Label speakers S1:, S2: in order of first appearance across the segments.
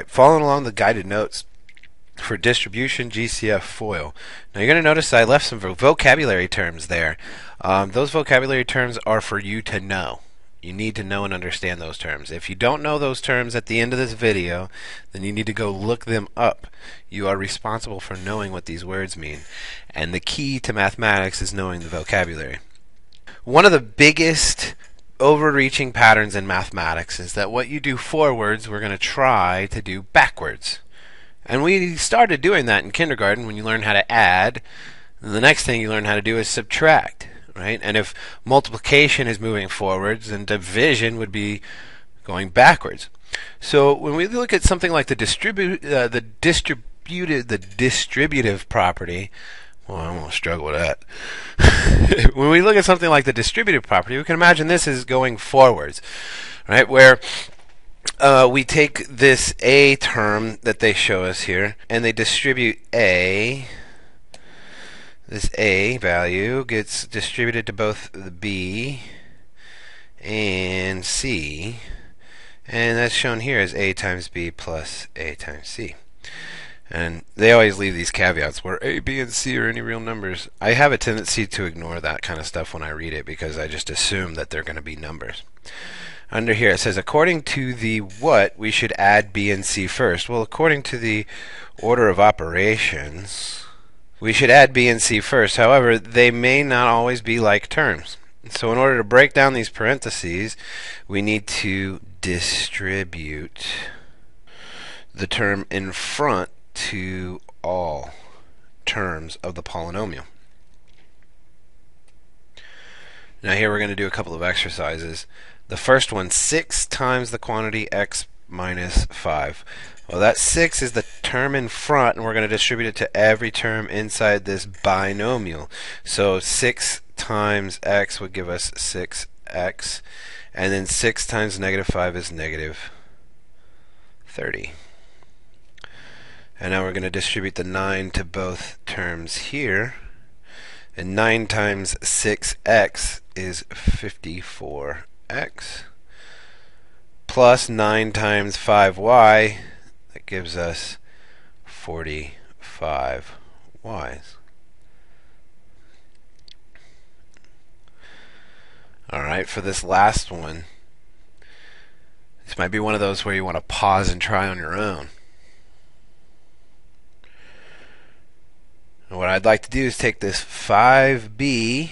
S1: following along the guided notes for distribution GCF foil. Now you're going to notice I left some vocabulary terms there. Those vocabulary terms are for you to know. You need to know and understand those terms. If you don't know those terms at the end of this video, then you need to go look them up. You are responsible for knowing what these words mean. And the key to mathematics is knowing the vocabulary. One of the biggest overreaching patterns in mathematics is that what you do forwards, we're going to try to do backwards. And we started doing that in kindergarten when you learn how to add. The next thing you learn how to do is subtract, right? And if multiplication is moving forwards, then division would be going backwards. So when we look at something like the distributive property, well, I'm going to struggle with that. When we look at something like the distributive property, we can imagine this is going forwards, right? Where we take this A term that they show us here, and they distribute A. This A value gets distributed to both the B and C, and that's shown here as A times B plus A times C. And they always leave these caveats where A, B, and C are any real numbers. I have a tendency to ignore that kind of stuff when I read it because I just assume that they're going to be numbers. Under here it says, according to the what, we should add B and C first. Well, according to the order of operations, we should add B and C first. However, they may not always be like terms. So in order to break down these parentheses, we need to distribute the term in front to all terms of the polynomial. Now here we're going to do a couple of exercises. The first one, 6 times the quantity x minus 5. Well, that 6 is the term in front, and we're going to distribute it to every term inside this binomial. So 6 times x would give us 6x, and then 6 times negative 5 is negative 30. And now we're going to distribute the 9 to both terms here. And 9 times 6x is 54x. Plus 9 times 5y, that gives us 45y's. Alright, for this last one, this might be one of those where you want to pause and try on your own. And what I'd like to do is take this 5b,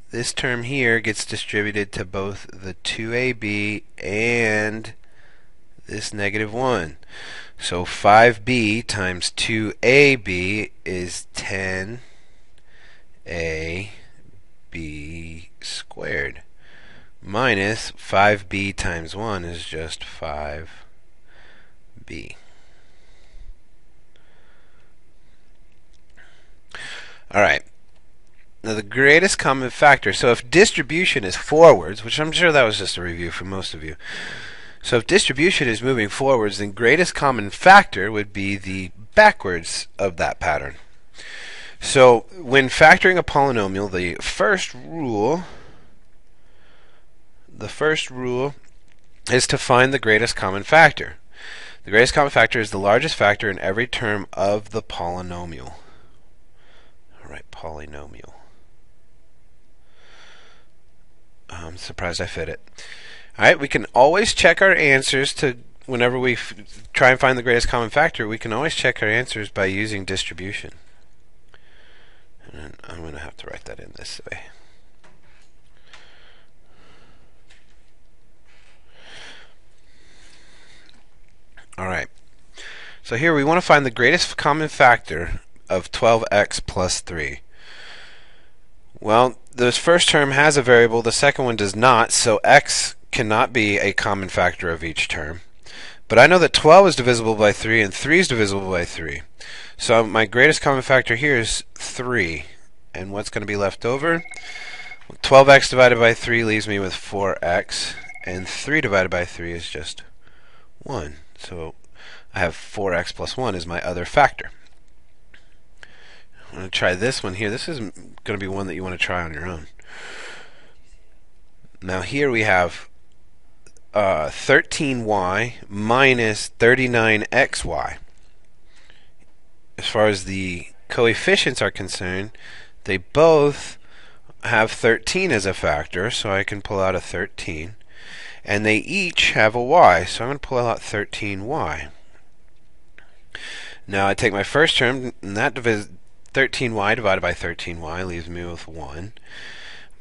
S1: this term here gets distributed to both the 2ab and this negative 1. So 5b times 2ab is 10ab squared, minus 5b times 1 is just 5b. Alright, now the greatest common factor, so if distribution is forwards, which I'm sure that was just a review for most of you, so if distribution is moving forwards, then greatest common factor would be the backwards of that pattern. So when factoring a polynomial, the first rule is to find the greatest common factor. The greatest common factor is the largest factor in every term of the polynomial. Alright, polynomial. I'm surprised I fit it. Alright, we can always check our answers to, whenever we try and find the greatest common factor, we can always check our answers by using distribution. And I'm going to have to write that in this way. Alright, so here we want to find the greatest common factor of 12x plus 3. Well, this first term has a variable, the second one does not, so x cannot be a common factor of each term. But I know that 12 is divisible by 3 and 3 is divisible by 3. So my greatest common factor here is 3. And what's going to be left over? 12x divided by 3 leaves me with 4x, and 3 divided by 3 is just 1. So I have 4x plus 1 is my other factor. I'm going to try this one here. This is going to be one that you want to try on your own. Now here we have 13y minus 39xy. As far as the coefficients are concerned, they both have 13 as a factor, so I can pull out a 13. And they each have a y, so I'm going to pull out 13y. Now I take my first term, and that 13y divided by 13y leaves me with 1,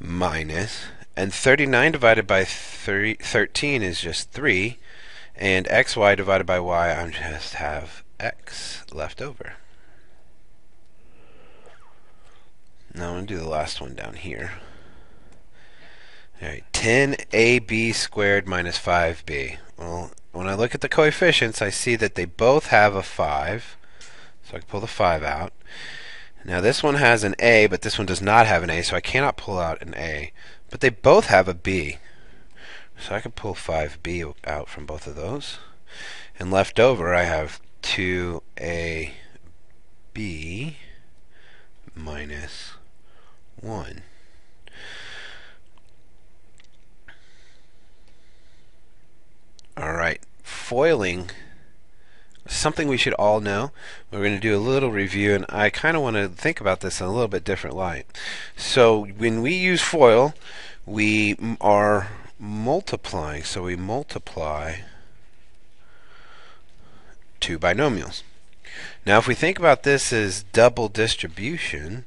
S1: minus, and 39 divided by 13 is just 3, and xy divided by y, I just have x left over. Now I'm going to do the last one down here. Alright, 10ab squared minus 5b. Well, when I look at the coefficients, I see that they both have a 5, so I can pull the 5 out. Now this one has an a, but this one does not have an a, so I cannot pull out an a. But they both have a b, so I can pull 5b out from both of those. And left over, I have 2ab minus 1. Alright, foiling, something we should all know. We're going to do a little review, and I kind of want to think about this in a little bit different light. So when we use FOIL, we are multiplying, so we multiply two binomials. Now if we think about this as double distribution,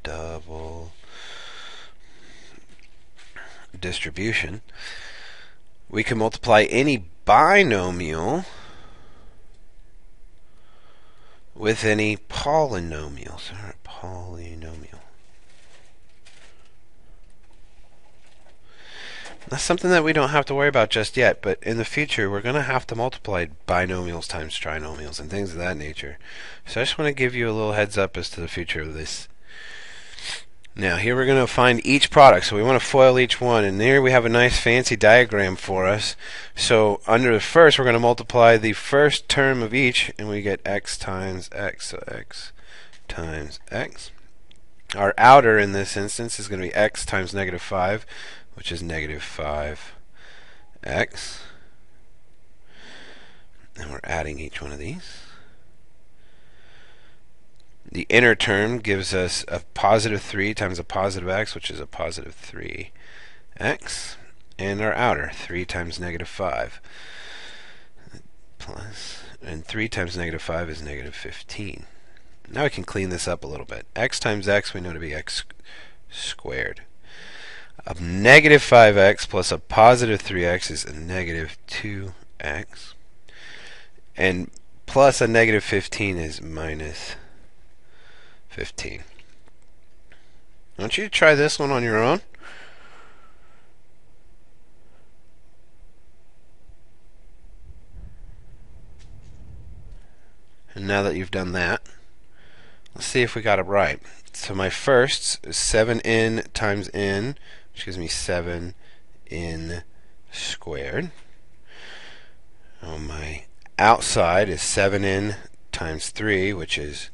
S1: double distribution, we can multiply any binomial with any polynomial. Sorry, polynomial. That's something that we don't have to worry about just yet, but in the future we're going to have to multiply binomials times trinomials and things of that nature. So I just want to give you a little heads up as to the future of this. Now here we're going to find each product, so we want to FOIL each one, and here we have a nice fancy diagram for us. So under the first, we're going to multiply the first term of each, and we get x times x, so x times x. Our outer in this instance is going to be x times negative 5, which is negative 5x. And we're adding each one of these. The inner term gives us a positive 3 times a positive x, which is a positive 3x. And our outer, 3 times negative 5. Plus, and 3 times negative 5 is negative 15. Now we can clean this up a little bit. X times x we know to be x squared. A negative 5x plus a positive 3x is a negative 2x. And plus a negative 15 is minus 15. I want you to try this one on your own. And now that you've done that, let's see if we got it right. So my first is 7n times n, which gives me 7n squared. My outside is 7n times 3, which is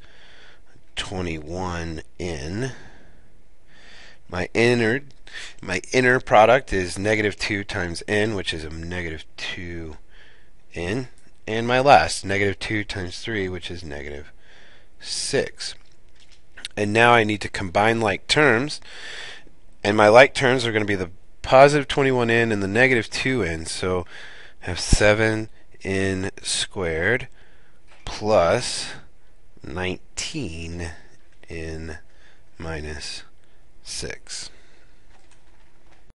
S1: 21n. My inner product is negative 2 times n, which is a negative 2n. And my last, negative 2 times 3, which is negative 6. And now I need to combine like terms. And my like terms are going to be the positive 21n and the negative 2n. So I have 7n squared plus 19n minus 6.